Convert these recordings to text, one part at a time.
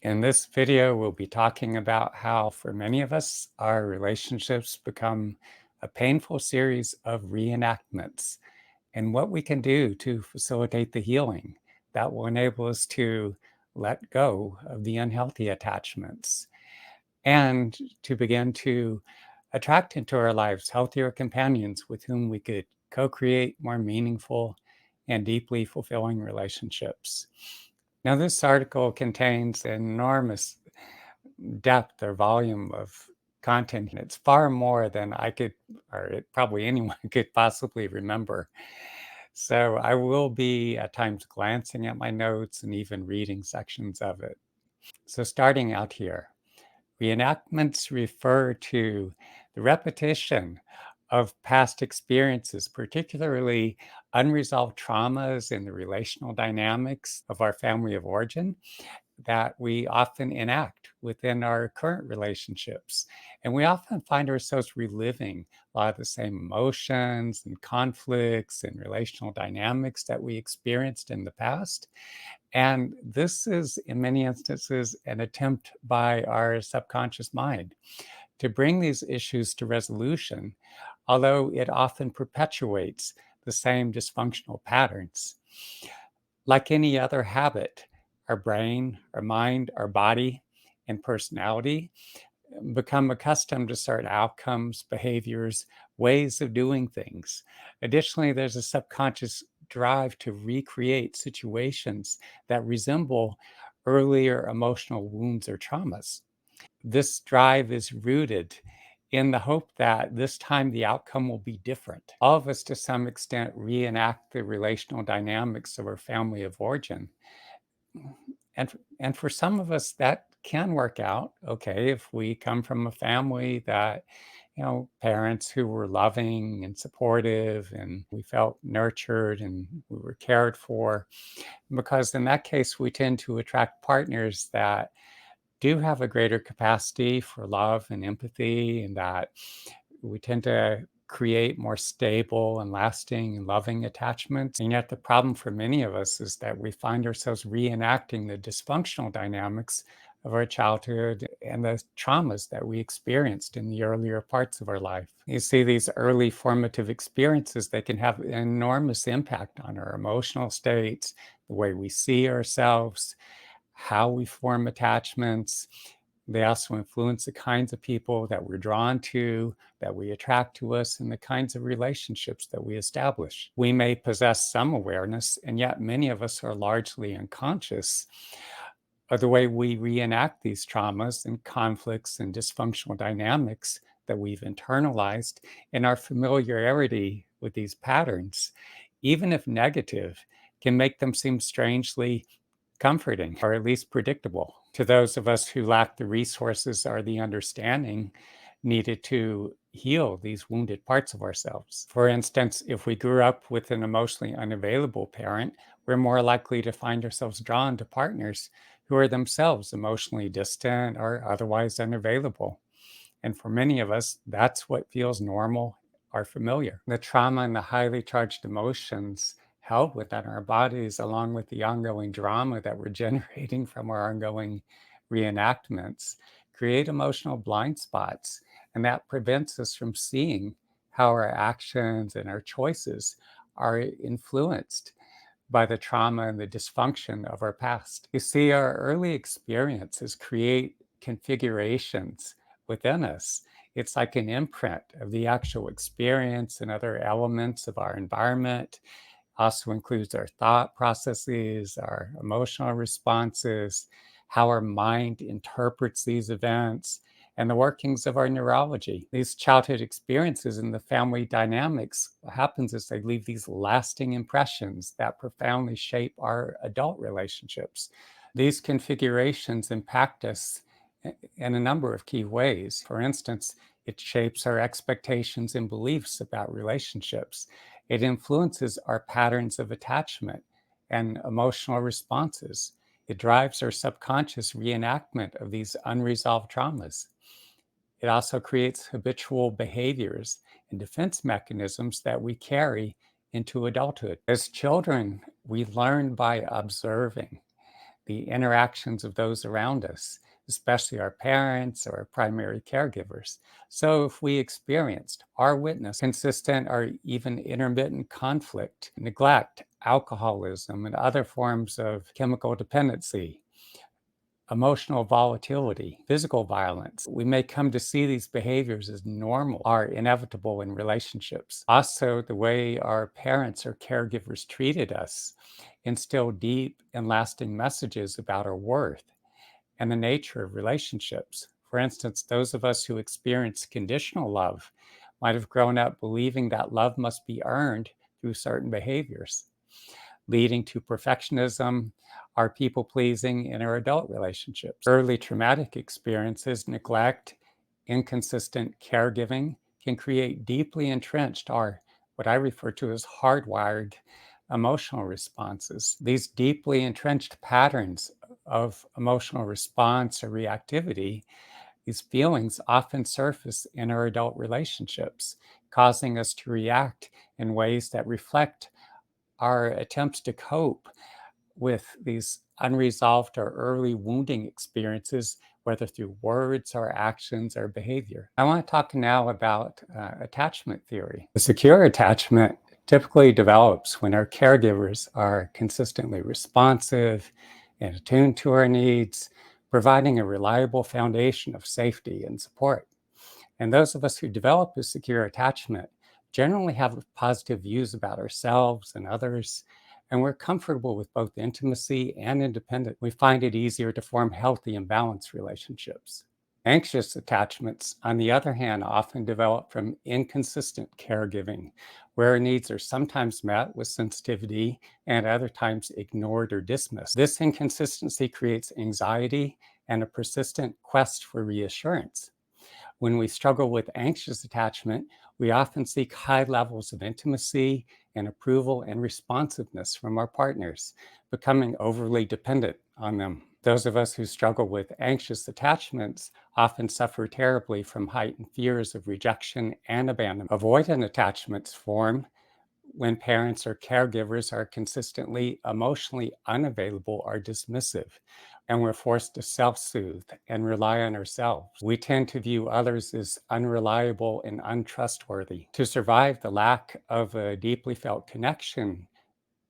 In this video, we'll be talking about how, for many of us, our relationships become a painful series of reenactments and what we can do to facilitate the healing that will enable us to let go of the unhealthy attachments and to begin to attract into our lives healthier companions with whom we could co create more meaningful and deeply fulfilling relationships. Now, this article contains enormous depth or volume of content. It's far more than I could, or probably anyone could possibly remember. So I will be at times glancing at my notes and even reading sections of it. So, starting out here, reenactments refer to the repetition of past experiences, particularly unresolved traumas in the relational dynamics of our family of origin that we often enact within our current relationships. And we often find ourselves reliving a lot of the same emotions and conflicts and relational dynamics that we experienced in the past. And this is, in many instances, an attempt by our subconscious mind to bring these issues to resolution, although it often perpetuates the same dysfunctional patterns. Like any other habit, our brain, our mind, our body, and personality become accustomed to certain outcomes, behaviors, ways of doing things. Additionally, there's a subconscious drive to recreate situations that resemble earlier emotional wounds or traumas. This drive is rooted in the hope that this time the outcome will be different. All of us, to some extent, reenact the relational dynamics of our family of origin. And for some of us, that can work out okay if we come from a family that, parents who were loving and supportive, and we felt nurtured and we were cared for. Because in that case, we tend to attract partners that do have a greater capacity for love and empathy, and that we tend to create more stable and lasting and loving attachments. And yet, the problem for many of us is that we find ourselves reenacting the dysfunctional dynamics of our childhood and the traumas that we experienced in the earlier parts of our life. You see, these early formative experiences, they can have an enormous impact on our emotional states, the way we see ourselves, how we form attachments. They also influence the kinds of people that we're drawn to, that we attract to us, and the kinds of relationships that we establish. We may possess some awareness, and yet many of us are largely unconscious of the way we reenact these traumas and conflicts and dysfunctional dynamics that we've internalized, and our familiarity with these patterns, even if negative, can make them seem strangely comforting or at least predictable to those of us who lack the resources or the understanding needed to heal these wounded parts of ourselves. For instance, if we grew up with an emotionally unavailable parent, we're more likely to find ourselves drawn to partners who are themselves emotionally distant or otherwise unavailable. And for many of us, that's what feels normal or familiar. The trauma and the highly charged emotions held within our bodies, along with the ongoing drama that we're generating from our ongoing reenactments, create emotional blind spots. And that prevents us from seeing how our actions and our choices are influenced by the trauma and the dysfunction of our past. You see, our early experiences create configurations within us. It's like an imprint of the actual experience and other elements of our environment. Also includes our thought processes, our emotional responses, how our mind interprets these events, and the workings of our neurology. These childhood experiences and the family dynamics, what happens is they leave these lasting impressions that profoundly shape our adult relationships. These configurations impact us in a number of key ways. For instance, it shapes our expectations and beliefs about relationships. It influences our patterns of attachment and emotional responses. It drives our subconscious reenactment of these unresolved traumas. It also creates habitual behaviors and defense mechanisms that we carry into adulthood. As children, we learn by observing the interactions of those around us, especially our parents or our primary caregivers. So if we experienced or witnessed consistent or even intermittent conflict, neglect, alcoholism, and other forms of chemical dependency, emotional volatility, physical violence, we may come to see these behaviors as normal or inevitable in relationships. Also, the way our parents or caregivers treated us instill deep and lasting messages about our worth and the nature of relationships. For instance, those of us who experience conditional love might have grown up believing that love must be earned through certain behaviors, leading to perfectionism or people pleasing in our adult relationships. Early traumatic experiences, neglect, inconsistent caregiving can create deeply entrenched or what I refer to as hardwired emotional responses. These deeply entrenched patterns of emotional response or reactivity, these feelings often surface in our adult relationships, causing us to react in ways that reflect our attempts to cope with these unresolved or early wounding experiences, whether through words or actions or behavior. I want to talk now about attachment theory. The secure attachment typically develops when our caregivers are consistently responsive and attuned to our needs, providing a reliable foundation of safety and support. And those of us who develop a secure attachment generally have positive views about ourselves and others, and we're comfortable with both intimacy and independence. We find it easier to form healthy and balanced relationships. Anxious attachments, on the other hand, often develop from inconsistent caregiving, where our needs are sometimes met with sensitivity and other times ignored or dismissed. This inconsistency creates anxiety and a persistent quest for reassurance. When we struggle with anxious attachment, we often seek high levels of intimacy and approval and responsiveness from our partners, becoming overly dependent on them. Those of us who struggle with anxious attachments often suffer terribly from heightened fears of rejection and abandonment. Avoidant attachments form when parents or caregivers are consistently emotionally unavailable or dismissive, and we're forced to self soothe and rely on ourselves. We tend to view others as unreliable and untrustworthy. To survive the lack of a deeply felt connection,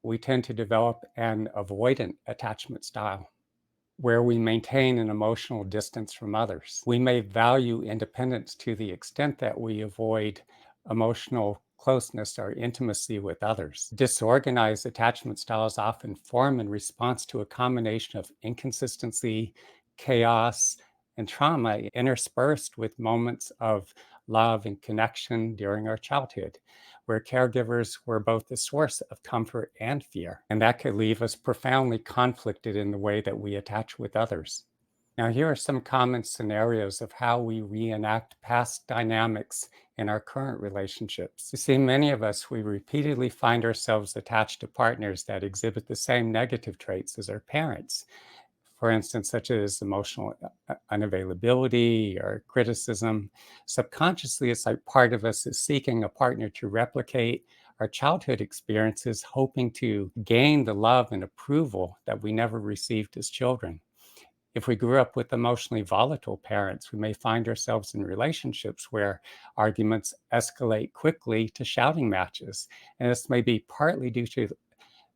we tend to develop an avoidant attachment style where we maintain an emotional distance from others. We may value independence to the extent that we avoid emotional closeness or intimacy with others. Disorganized attachment styles often form in response to a combination of inconsistency, chaos, and trauma interspersed with moments of love and connection during our childhood, where caregivers were both a source of comfort and fear. And that could leave us profoundly conflicted in the way that we attach with others. Now, here are some common scenarios of how we reenact past dynamics in our current relationships. You see, many of us, we repeatedly find ourselves attached to partners that exhibit the same negative traits as our parents. For instance, such as emotional unavailability or criticism. Subconsciously, it's like part of us is seeking a partner to replicate our childhood experiences, hoping to gain the love and approval that we never received as children. If we grew up with emotionally volatile parents, we may find ourselves in relationships where arguments escalate quickly to shouting matches. And this may be partly due to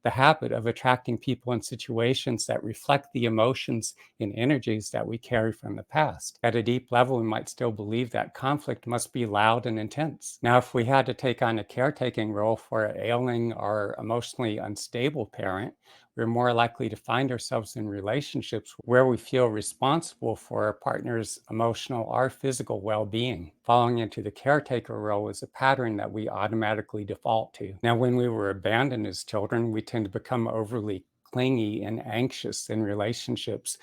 the habit of attracting people and situations that reflect the emotions and energies that we carry from the past. At a deep level, we might still believe that conflict must be loud and intense. Now, if we had to take on a caretaking role for an ailing or emotionally unstable parent, we're more likely to find ourselves in relationships where we feel responsible for our partner's emotional or physical well being. Falling into the caretaker role is a pattern that we automatically default to. Now, when we were abandoned as children, we tend to become overly clingy and anxious in relationships,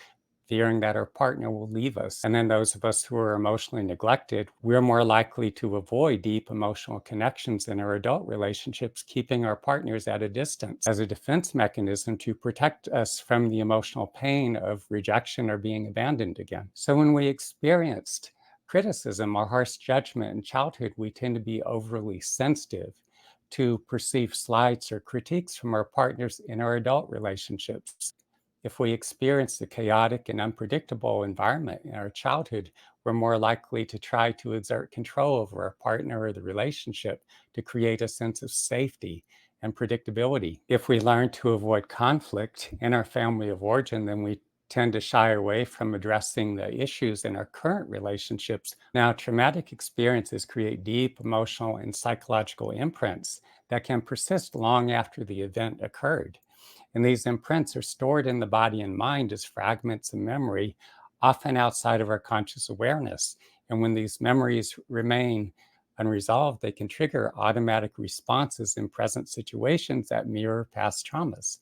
fearing that our partner will leave us. And then those of us who are emotionally neglected, we're more likely to avoid deep emotional connections in our adult relationships, keeping our partners at a distance as a defense mechanism to protect us from the emotional pain of rejection or being abandoned again. So when we experienced criticism or harsh judgment in childhood, we tend to be overly sensitive to perceived slights or critiques from our partners in our adult relationships. If we experience a chaotic and unpredictable environment in our childhood, we're more likely to try to exert control over our partner or the relationship to create a sense of safety and predictability. If we learn to avoid conflict in our family of origin, then we tend to shy away from addressing the issues in our current relationships. Now, traumatic experiences create deep emotional and psychological imprints that can persist long after the event occurred. And these imprints are stored in the body and mind as fragments of memory, often outside of our conscious awareness. And when these memories remain unresolved, they can trigger automatic responses in present situations that mirror past traumas.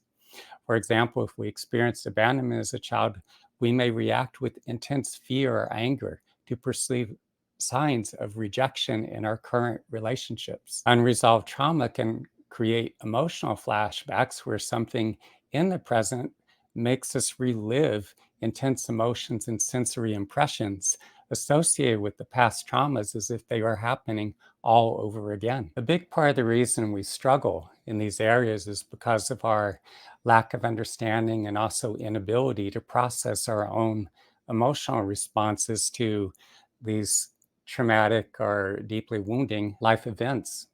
For example, if we experienced abandonment as a child, we may react with intense fear or anger to perceive signs of rejection in our current relationships. Unresolved trauma can create emotional flashbacks where something in the present makes us relive intense emotions and sensory impressions associated with the past traumas as if they were happening all over again. A big part of the reason we struggle in these areas is because of our lack of understanding and also inability to process our own emotional responses to these traumatic or deeply wounding life events.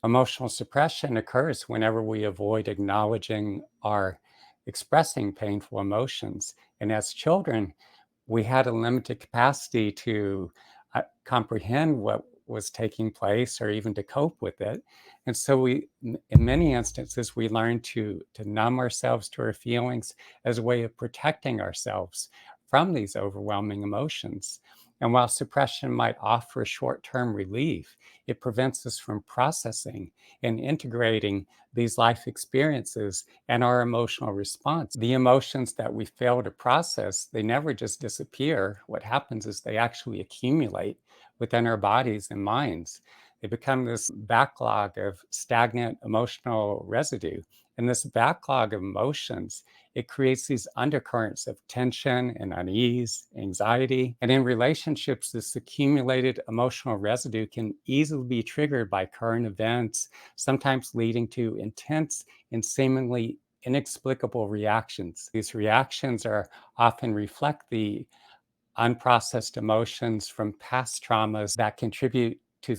Emotional suppression occurs whenever we avoid acknowledging or expressing painful emotions. And as children, we had a limited capacity to comprehend what was taking place or even to cope with it. And so in many instances, we learned to numb ourselves to our feelings as a way of protecting ourselves from these overwhelming emotions. And while suppression might offer short-term relief, it prevents us from processing and integrating these life experiences and our emotional response. The emotions that we fail to process, they never just disappear. What happens is they actually accumulate within our bodies and minds. They become this backlog of stagnant emotional residue. And this backlog of emotions, it creates these undercurrents of tension and unease, anxiety. And in relationships, this accumulated emotional residue can easily be triggered by current events, sometimes leading to intense and seemingly inexplicable reactions. These reactions are often reflect the unprocessed emotions from past traumas that contribute to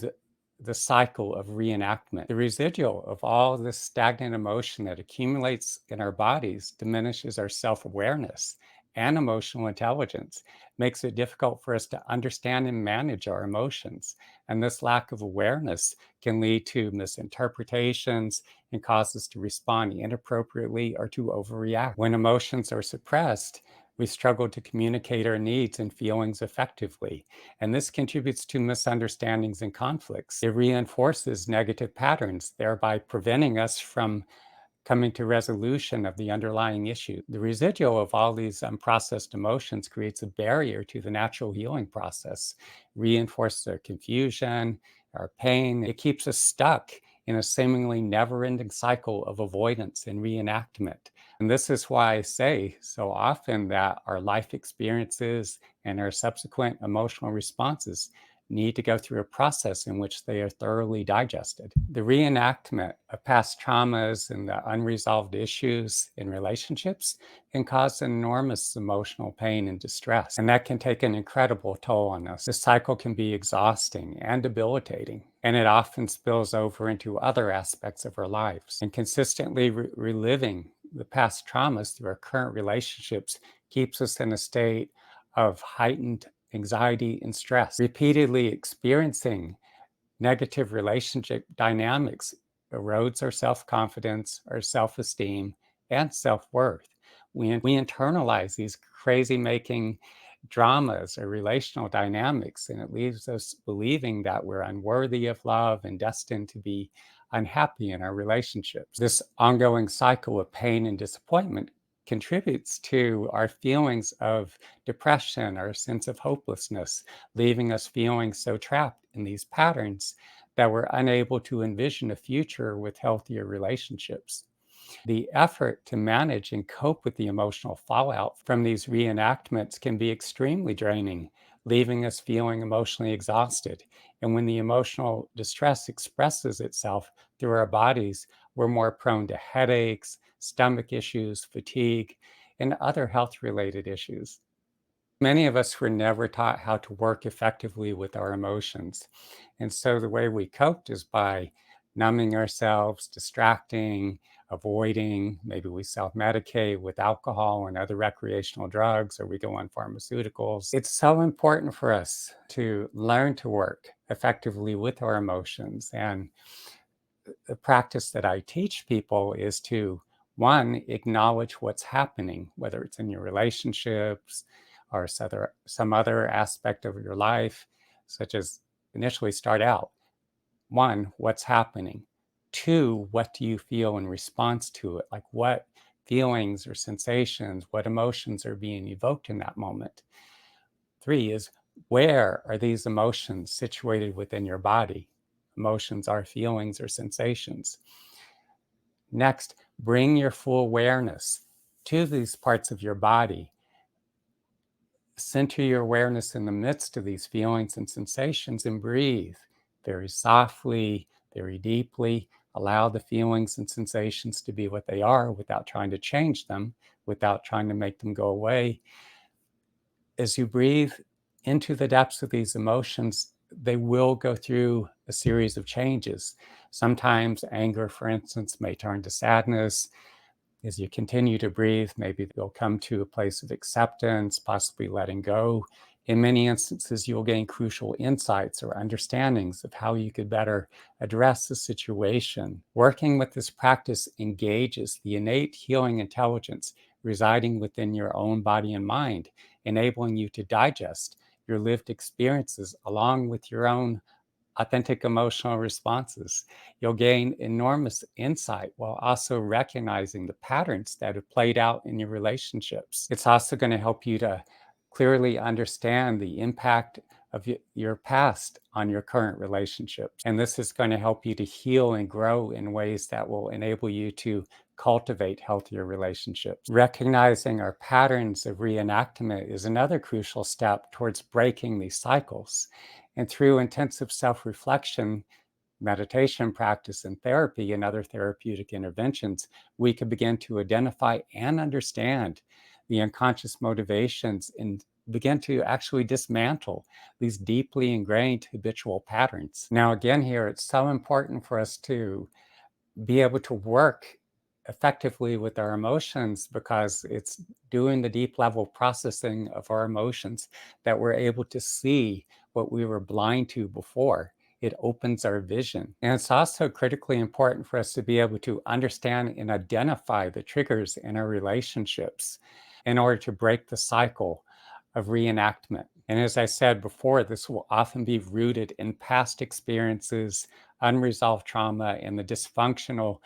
the cycle of reenactment. The residual of all this stagnant emotion that accumulates in our bodies diminishes our self awareness and emotional intelligence, makes it difficult for us to understand and manage our emotions. And this lack of awareness can lead to misinterpretations and cause us to respond inappropriately or to overreact. When emotions are suppressed, we struggle to communicate our needs and feelings effectively, and this contributes to misunderstandings and conflicts. It reinforces negative patterns, thereby preventing us from coming to resolution of the underlying issue. The residual of all these unprocessed emotions creates a barrier to the natural healing process, reinforces our confusion, our pain. It keeps us stuck in a seemingly never ending cycle of avoidance and reenactment. And this is why I say so often that our life experiences and our subsequent emotional responses need to go through a process in which they are thoroughly digested. The reenactment of past traumas and the unresolved issues in relationships can cause enormous emotional pain and distress, and that can take an incredible toll on us. This cycle can be exhausting and debilitating, and it often spills over into other aspects of our lives. And consistently reliving the past traumas through our current relationships keeps us in a state of heightened anxiety and stress. Repeatedly experiencing negative relationship dynamics erodes our self confidence, our self esteem, and self worth. We internalize these crazy making dramas or relational dynamics, and it leaves us believing that we're unworthy of love and destined to be unhappy in our relationships. This ongoing cycle of pain and disappointment contributes to our feelings of depression, our sense of hopelessness, leaving us feeling so trapped in these patterns that we're unable to envision a future with healthier relationships. The effort to manage and cope with the emotional fallout from these reenactments can be extremely draining, leaving us feeling emotionally exhausted. And when the emotional distress expresses itself through our bodies, we're more prone to headaches, stomach issues, fatigue, and other health-related issues. Many of us were never taught how to work effectively with our emotions. And so the way we coped is by numbing ourselves, distracting, avoiding. Maybe we self medicate with alcohol and other recreational drugs, or we go on pharmaceuticals. It's so important for us to learn to work effectively with our emotions. And the practice that I teach people is to, one, acknowledge what's happening, whether it's in your relationships or some other aspect of your life, such as initially start out, one, what's happening? Two, what do you feel in response to it? Like what feelings or sensations, what emotions are being evoked in that moment? Three is, where are these emotions situated within your body? Emotions are feelings or sensations. Next, bring your full awareness to these parts of your body. Center your awareness in the midst of these feelings and sensations and breathe very softly, very deeply. Allow the feelings and sensations to be what they are without trying to change them, without trying to make them go away. As you breathe into the depths of these emotions, they will go through a series of changes. Sometimes anger, for instance, may turn to sadness. As you continue to breathe, maybe you'll come to a place of acceptance, possibly letting go. In many instances, you'll gain crucial insights or understandings of how you could better address the situation. Working with this practice engages the innate healing intelligence residing within your own body and mind, enabling you to digest your lived experiences along with your own authentic emotional responses. You'll gain enormous insight while also recognizing the patterns that have played out in your relationships. It's also going to help you to clearly understand the impact of your past on your current relationships. And this is going to help you to heal and grow in ways that will enable you to cultivate healthier relationships. Recognizing our patterns of reenactment is another crucial step towards breaking these cycles. And through intensive self reflection, meditation practice, and therapy and other therapeutic interventions, we can begin to identify and understand the unconscious motivations and begin to actually dismantle these deeply ingrained habitual patterns. Now, again, here it's so important for us to be able to work effectively with our emotions because it's doing the deep level processing of our emotions that we're able to see what we were blind to before. It opens our vision. And it's also critically important for us to be able to understand and identify the triggers in our relationships in order to break the cycle of reenactment. And as I said before, this will often be rooted in past experiences, unresolved trauma, and the dysfunctional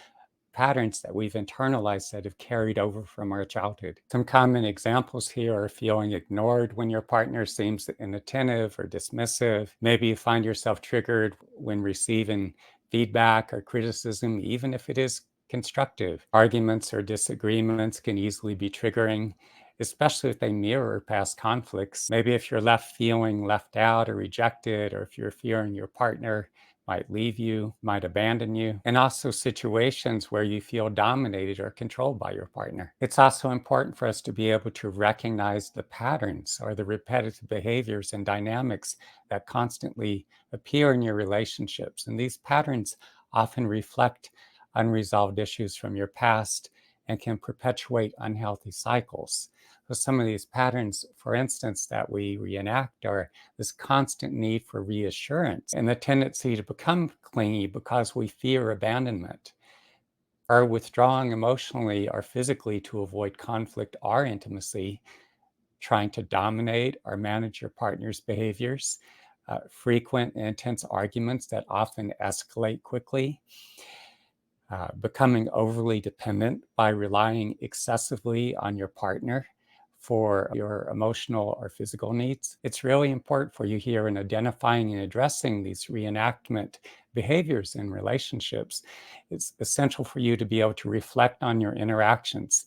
patterns that we've internalized that have carried over from our childhood. Some common examples here are feeling ignored when your partner seems inattentive or dismissive. Maybe you find yourself triggered when receiving feedback or criticism, even if it is constructive. Arguments or disagreements can easily be triggering, especially if they mirror past conflicts. Maybe if you're left feeling left out or rejected, or if you're fearing your partner might leave you, might abandon you, and also situations where you feel dominated or controlled by your partner. It's also important for us to be able to recognize the patterns or the repetitive behaviors and dynamics that constantly appear in your relationships. And these patterns often reflect unresolved issues from your past and can perpetuate unhealthy cycles. So some of these patterns, for instance, that we reenact are this constant need for reassurance and the tendency to become clingy because we fear abandonment, or withdrawing emotionally or physically to avoid conflict or intimacy, trying to dominate or manage your partner's behaviors, frequent and intense arguments that often escalate quickly, becoming overly dependent by relying excessively on your partner for your emotional or physical needs. It's really important for you here in identifying and addressing these reenactment behaviors in relationships. It's essential for you to be able to reflect on your interactions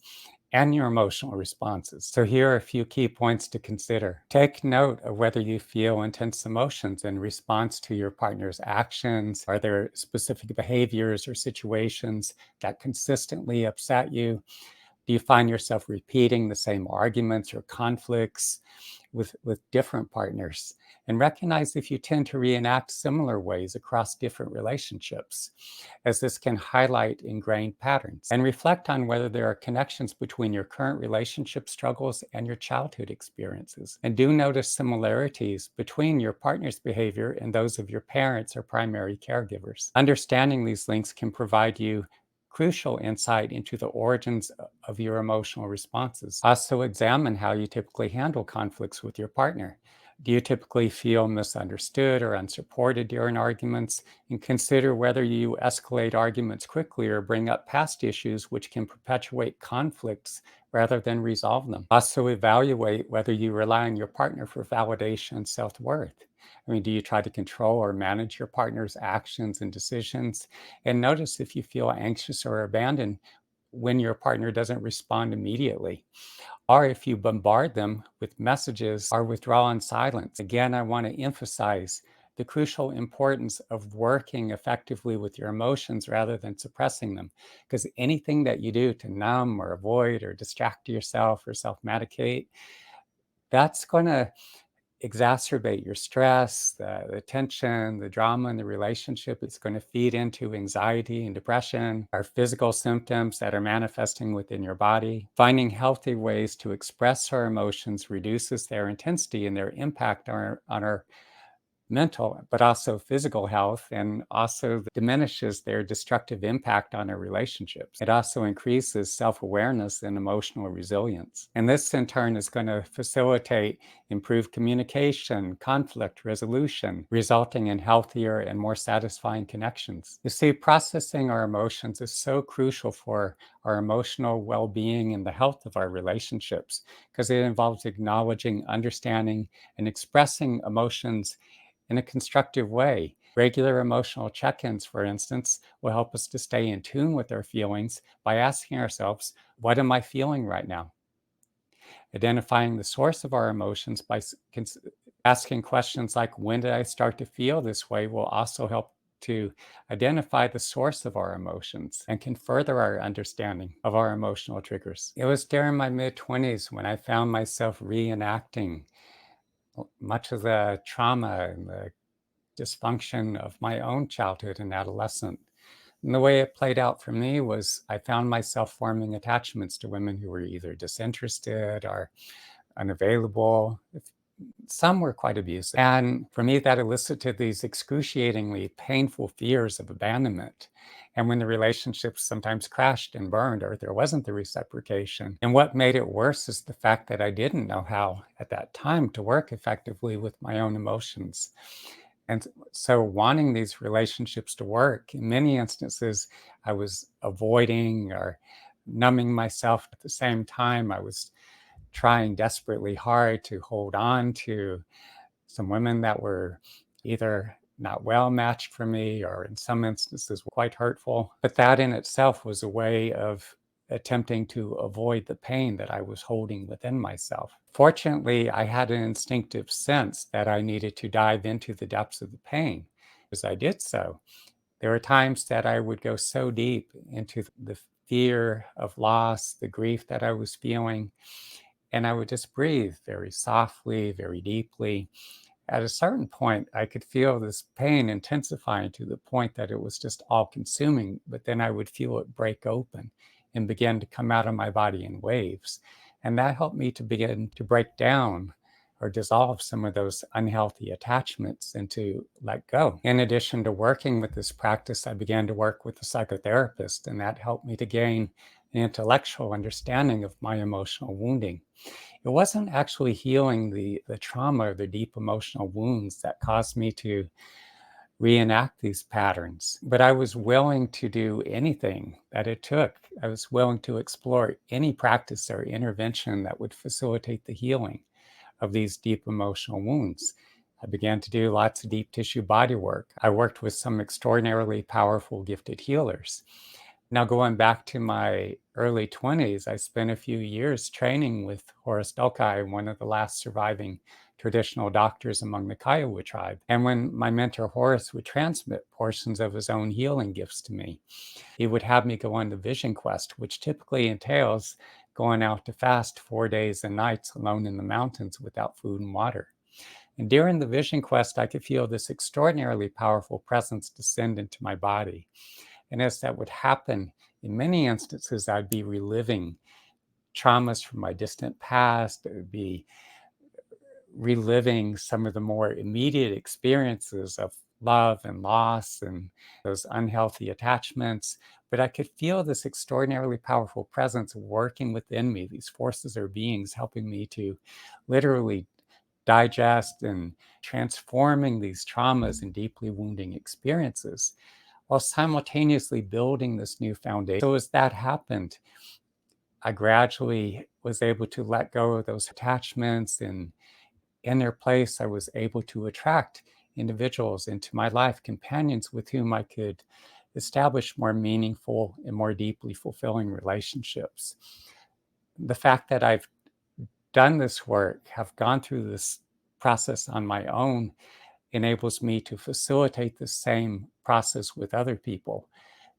and your emotional responses. So, here are a few key points to consider. Take note of whether you feel intense emotions in response to your partner's actions. Are there specific behaviors or situations that consistently upset you? Do you find yourself repeating the same arguments or conflicts with different partners? And recognize if you tend to reenact similar ways across different relationships, as this can highlight ingrained patterns. And reflect on whether there are connections between your current relationship struggles and your childhood experiences. And do notice similarities between your partner's behavior and those of your parents or primary caregivers. Understanding these links can provide you crucial insight into the origins of your emotional responses. Also, examine how you typically handle conflicts with your partner. Do you typically feel misunderstood or unsupported during arguments? And consider whether you escalate arguments quickly or bring up past issues, which can perpetuate conflicts rather than resolve them. Also, evaluate whether you rely on your partner for validation and self worth. I mean, do you try to control or manage your partner's actions and decisions? And notice if you feel anxious or abandoned when your partner doesn't respond immediately, or if you bombard them with messages or withdraw in silence. Again, I want to emphasize the crucial importance of working effectively with your emotions rather than suppressing them. Because anything that you do to numb or avoid or distract yourself or self medicate, that's going to exacerbate your stress, the tension, the drama in the relationship. It's going to feed into anxiety and depression, our physical symptoms that are manifesting within your body. Finding healthy ways to express our emotions reduces their intensity and their impact on our mental, but also physical health, and also diminishes their destructive impact on our relationships. It also increases self awareness and emotional resilience. And this, in turn, is going to facilitate improved communication, conflict resolution, resulting in healthier and more satisfying connections. You see, processing our emotions is so crucial for our emotional well being and the health of our relationships because it involves acknowledging, understanding, and expressing emotions in a constructive way. Regular emotional check ins, for instance, will help us to stay in tune with our feelings by asking ourselves, what am I feeling right now? Identifying the source of our emotions by asking questions like, when did I start to feel this way, will also help to identify the source of our emotions and can further our understanding of our emotional triggers. It was during my mid 20s when I found myself reenacting much of the trauma and the dysfunction of my own childhood and adolescence. And the way it played out for me was I found myself forming attachments to women who were either disinterested or unavailable. Some were quite abusive. And for me, that elicited these excruciatingly painful fears of abandonment. And when the relationships sometimes crashed and burned, or there wasn't the reciprocation. And what made it worse is the fact that I didn't know how at that time to work effectively with my own emotions. And so, wanting these relationships to work, in many instances, I was avoiding or numbing myself. At the same time, I was trying desperately hard to hold on to some women that were either not well matched for me or in some instances quite hurtful. But that in itself was a way of attempting to avoid the pain that I was holding within myself. Fortunately, I had an instinctive sense that I needed to dive into the depths of the pain. As I did so, there were times that I would go so deep into the fear of loss, the grief that I was feeling, and I would just breathe very softly, very deeply. At a certain point, I could feel this pain intensifying to the point that it was just all consuming, but then I would feel it break open and begin to come out of my body in waves. And that helped me to begin to break down or dissolve some of those unhealthy attachments and to let go. In addition to working with this practice, I began to work with a psychotherapist, and that helped me to gain an intellectual understanding of my emotional wounding. It wasn't actually healing the trauma or the deep emotional wounds that caused me to reenact these patterns, but I was willing to do anything that it took. I was willing to explore any practice or intervention that would facilitate the healing of these deep emotional wounds. I began to do lots of deep tissue body work. I worked with some extraordinarily powerful, gifted healers. Now, going back to my early 20s, I spent a few years training with Horace Delkai, one of the last surviving traditional doctors among the Kiowa tribe. And when my mentor Horace would transmit portions of his own healing gifts to me, he would have me go on the vision quest, which typically entails going out to fast 4 days and nights alone in the mountains without food and water. And during the vision quest, I could feel this extraordinarily powerful presence descend into my body. And as that would happen, in many instances, I'd be reliving traumas from my distant past. It would be reliving some of the more immediate experiences of love and loss and those unhealthy attachments. But I could feel this extraordinarily powerful presence working within me, these forces or beings helping me to literally digest and transforming these traumas and deeply wounding experiences while simultaneously building this new foundation. So as that happened, I gradually was able to let go of those attachments, and in their place, I was able to attract individuals into my life, companions with whom I could establish more meaningful and more deeply fulfilling relationships. The fact that I've done this work, have gone through this process on my own, enables me to facilitate the same process with other people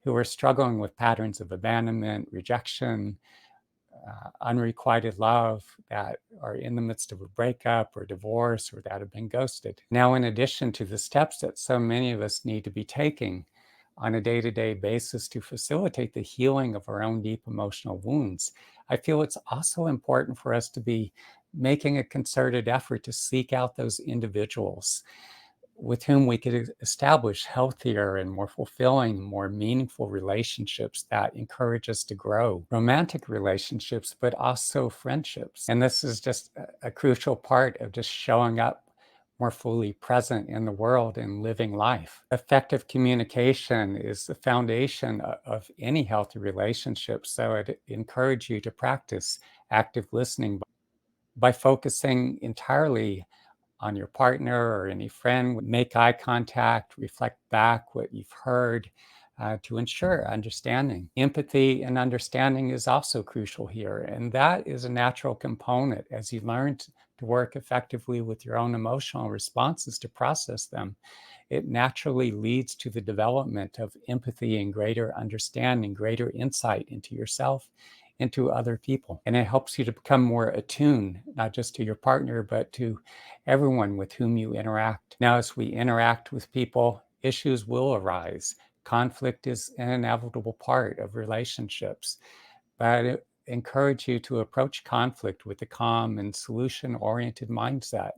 who are struggling with patterns of abandonment, rejection, unrequited love, that are in the midst of a breakup or divorce or that have been ghosted. Now, in addition to the steps that so many of us need to be taking on a day to day basis to facilitate the healing of our own deep emotional wounds, I feel it's also important for us to be making a concerted effort to seek out those individuals with whom we could establish healthier and more fulfilling, more meaningful relationships that encourage us to grow. Romantic relationships, but also friendships. And this is just a crucial part of just showing up more fully present in the world and living life. Effective communication is the foundation of any healthy relationship. So I'd encourage you to practice active listening by focusing entirely on your partner or any friend. Make eye contact, reflect back what you've heard to ensure understanding. Empathy and understanding is also crucial here, and that is a natural component as you learn to work effectively with your own emotional responses to process them. It naturally leads to the development of empathy and greater understanding, greater insight into yourself, into other people. And it helps you to become more attuned, not just to your partner, but to everyone with whom you interact. Now, as we interact with people, issues will arise. Conflict is an inevitable part of relationships, but I encourage you to approach conflict with a calm and solution oriented mindset,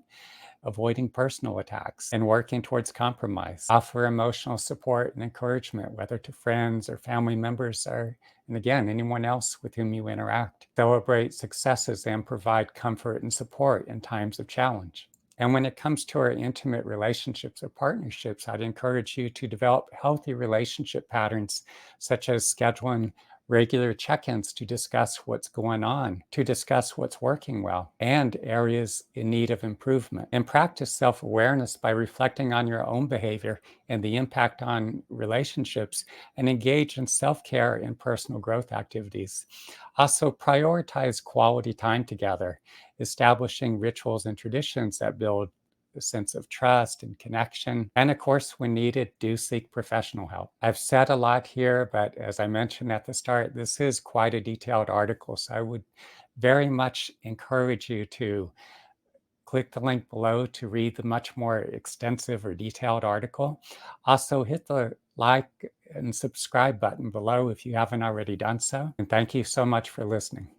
avoiding personal attacks, and working towards compromise. Offer emotional support and encouragement, whether to friends or family members, or, and again, anyone else with whom you interact. Celebrate successes and provide comfort and support in times of challenge. And when it comes to our intimate relationships or partnerships, I'd encourage you to develop healthy relationship patterns, such as scheduling regular check ins to discuss what's going on, to discuss what's working well, and areas in need of improvement. And practice self awareness by reflecting on your own behavior and the impact on relationships, and engage in self care and personal growth activities. Also, prioritize quality time together, establishing rituals and traditions that build a sense of trust and connection. And of course, when needed, do seek professional help. I've said a lot here, but as I mentioned at the start, this is quite a detailed article. So I would very much encourage you to click the link below to read the much more extensive or detailed article. Also, hit the like and subscribe button below if you haven't already done so. And thank you so much for listening.